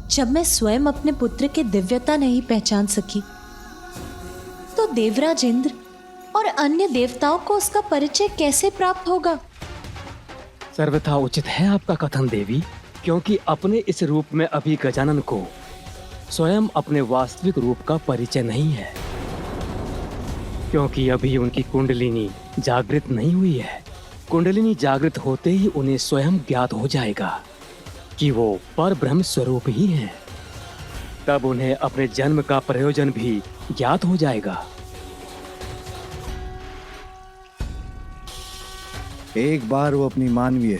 जब मैं स्वयं अपने पुत्र की दिव्यता नहीं पहचान सकी, तो देवराज इंद्र और अन्य देवताओं को उसका परिचय कैसे प्राप्त होगा? सर्वथा उचित है आपका कथन देवी, क्योंकि अपने इस रूप में अभी गजानन को स्वयं अपने वास्तविक रूप का परिचय नहीं है, क्योंकि अभी उनकी कुंडलिनी जागृत नहीं हुई है। कुंडलिनी जागृत होते ही उन्हें स्वयं ज्ञात हो जाएगा कि वो पर ब्रह्म स्वरूप ही हैं। तब उन्हें अपने जन्म का प्रयोजन भी ज्ञात हो जाएगा। एक बार वो अपनी मानवीय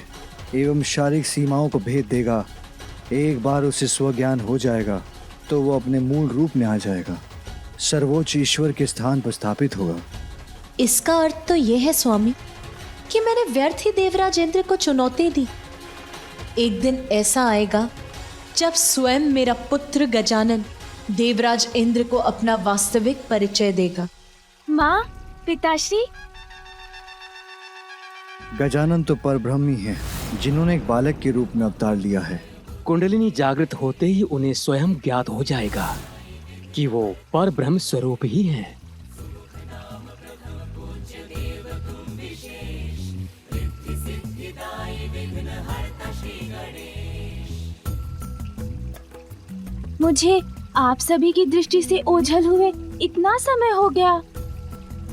एवं शारीरिक सीमाओं को भेद देगा, एक बार उसे स्वज्ञान हो जाएगा तो वो अपने मूल रूप में आ जाएगा, सर्वोच्च ईश्वर के स्थान पर स्थापित होगा। इसका अर्थ तो यह है स्वामी कि मैंने व्यर्थ ही देवराज इंद्र को चुनौती दी। एक दिन ऐसा आएगा जब स्वयं मेरा पुत्र गजानन देवराज इंद्र को अपना वास्तविक परिचय देगा। माँ, पिताश्री। गजानन तो परब्रह्म ही हैं, जिन्होंने एक बालक के रूप में अवतार लिया है। कुंडलिनी जागृत होते ही उन्हें स्वयं ज्ञात हो जाएगा कि वो पर ब्रह्म स्वरूप ही हैं। मुझे आप सभी की दृष्टि से ओझल हुए इतना समय हो गया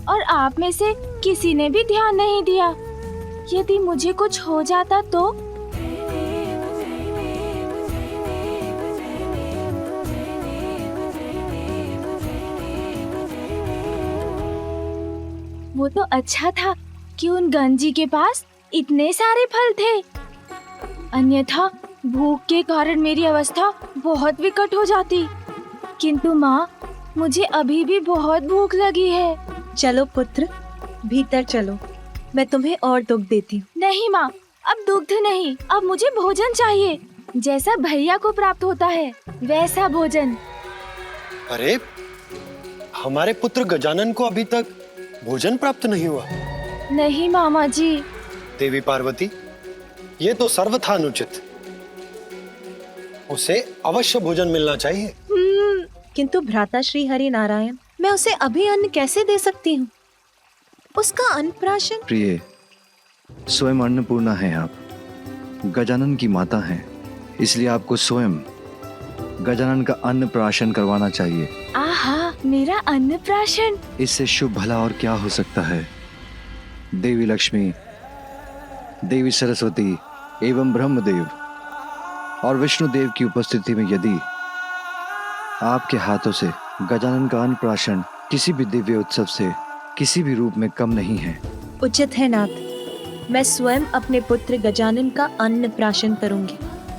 और आप में से किसी ने भी ध्यान नहीं दिया। यदि मुझे कुछ हो जाता तो? वो तो अच्छा था कि उन गंजी के पास इतने सारे फल थे, अन्यथा भूख के कारण मेरी अवस्था बहुत विकट हो जाती। किंतु माँ, मुझे अभी भी बहुत भूख लगी है। चलो पुत्र, भीतर चलो, मैं तुम्हें और दुग्ध देती हूँ। नहीं माँ, अब दुग्ध नहीं, अब मुझे भोजन चाहिए, जैसा भैया को प्राप्त होता है वैसा भोजन। अरे, हमारे पुत्र गजानन को अभी तक भोजन प्राप्त नहीं हुआ? नहीं मामा जी। देवी पार्वती, ये तो सर्वथा अनुचित। उसे अवश्य भोजन मिलना चाहिए। किंतु भ्राता श्री हरि नारायण, मैं उसे अभी अन्न कैसे दे सकती हूँ? उसका अन्नप्राशन। प्रिय, स्वयं अन्नपूर्णा है आप, गजानन की माता हैं, इसलिए आपको स्वयं गजानन का अन्नप्राशन करवाना चाहिए। आहा, मेरा अन्नप्राशन! इससे शुभ भला और क्या हो सकता है। देवी लक्ष्मी, देवी सरस्वती एवं ब्रह्मदेव और विष्णु देव की उपस्थिति में यदि आपके हाथों से गजानन का अन्नप्राशन किसी भी दिव्य उत्सव से किसी भी रूप में कम नहीं है। उचित है नाथ, मैं स्वयं अपने पुत्र गजानन का अन्नप्राशन करूंगी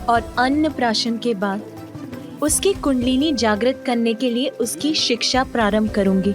और अन्नप्राशन के बाद उसकी कुंडलिनी जागृत करने के लिए उसकी शिक्षा प्रारंभ करूंगी।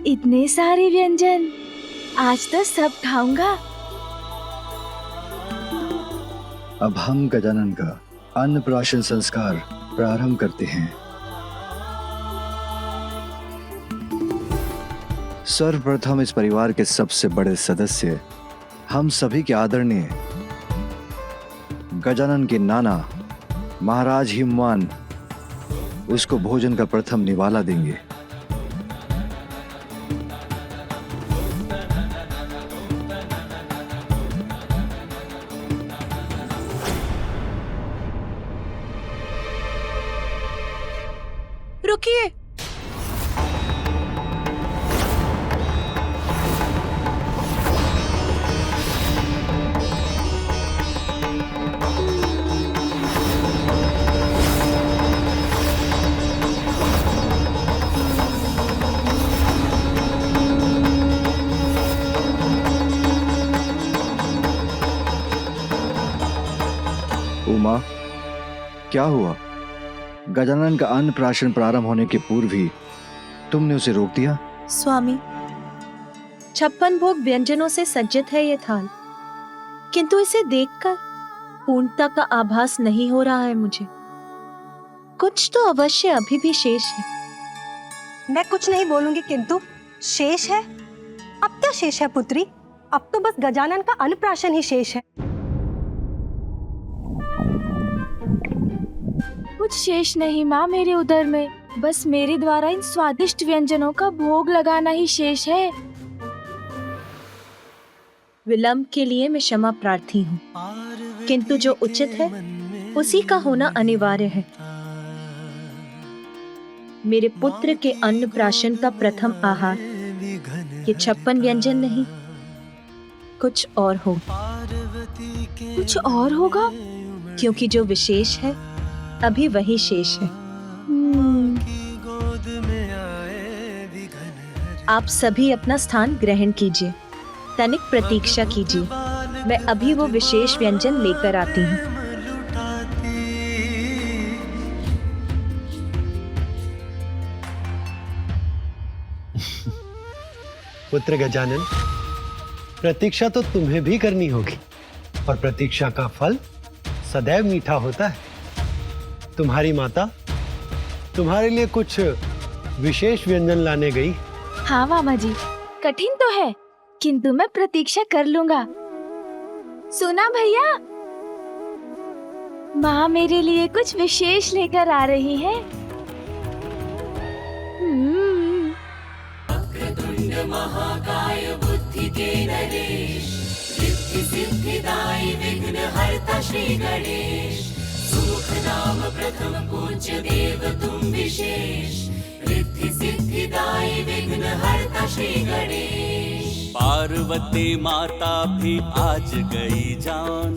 इतने सारे व्यंजन, आज तो सब खाऊंगा। अब हम गजानन का अन्नप्राशन संस्कार प्रारंभ करते हैं। सर्वप्रथम इस परिवार के सबसे बड़े सदस्य, हम सभी के आदरणीय गजानन के नाना महाराज हिमवान उसको भोजन का प्रथम निवाला देंगे। रुकिए, उमा, क्या हुआ? गजानन का अन्नप्राशन प्रारंभ होने के पूर्व ही तुमने उसे रोक दिया। स्वामी, 56 भोग व्यंजनों से सज्जित है ये थाल, किंतु इसे देखकर पूर्णता का आभास नहीं हो रहा है मुझे। कुछ तो अवश्य अभी भी शेष है। मैं कुछ नहीं बोलूंगी, किंतु शेष है? अब क्या शेष है पुत्री? अब तो बस गजानन का अन्नप्राशन ही शेष है। कुछ शेष नहीं माँ मेरे उदर में, बस मेरे द्वारा इन स्वादिष्ट व्यंजनों का भोग लगाना ही शेष है। विलंब के लिए मैं क्षमा प्रार्थी हूँ, किंतु जो उचित है उसी का होना अनिवार्य है। मेरे पुत्र के अन्नप्राशन का प्रथम आहार ये 56 व्यंजन नहीं, कुछ और हो। कुछ और होगा? क्योंकि जो विशेष है अभी वही शेष है। आप सभी अपना स्थान ग्रहण कीजिए, तनिक प्रतीक्षा कीजिए, मैं अभी वो विशेष व्यंजन लेकर आती हूँ। पुत्र गजानन, प्रतीक्षा तो तुम्हें भी करनी होगी, और प्रतीक्षा का फल सदैव मीठा होता है। तुम्हारी माता तुम्हारे लिए कुछ विशेष व्यंजन लाने गई। हाँ मामा जी, कठिन तो है, किंतु मैं प्रतीक्षा कर लूंगा। सुना भैया, माँ मेरे लिए कुछ विशेष लेकर आ रही है। महाकाय बुद्धि के नरेश, रिद्धि सिद्धिदायी विघ्न हरता श्री गणेश। सुमुख नाम प्रथम पूज्य देव तुम विशेष, रिद्धि सिद्धिदायी विघ्न हरता श्री गणेश। पार्वती माता भी आज गई जान,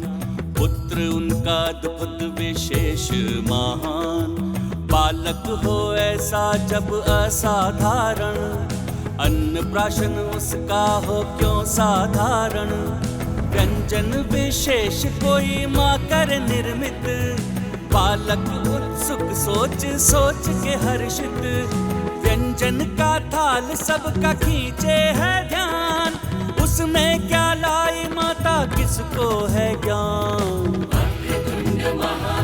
पुत्र उनका अद्भुत विशेष महान। बालक हो ऐसा जब असाधारण, अन्नप्राशन उसका हो क्यों साधारण। व्यंजन विशेष कोई माँ कर निर्मित, बालक उत्सुक सोच सोच के हर्षित। व्यंजन का थाल सबका खींचे है ध्यान, उसमें क्या लाई माता किसको है ज्ञान। वक्रतुंड महा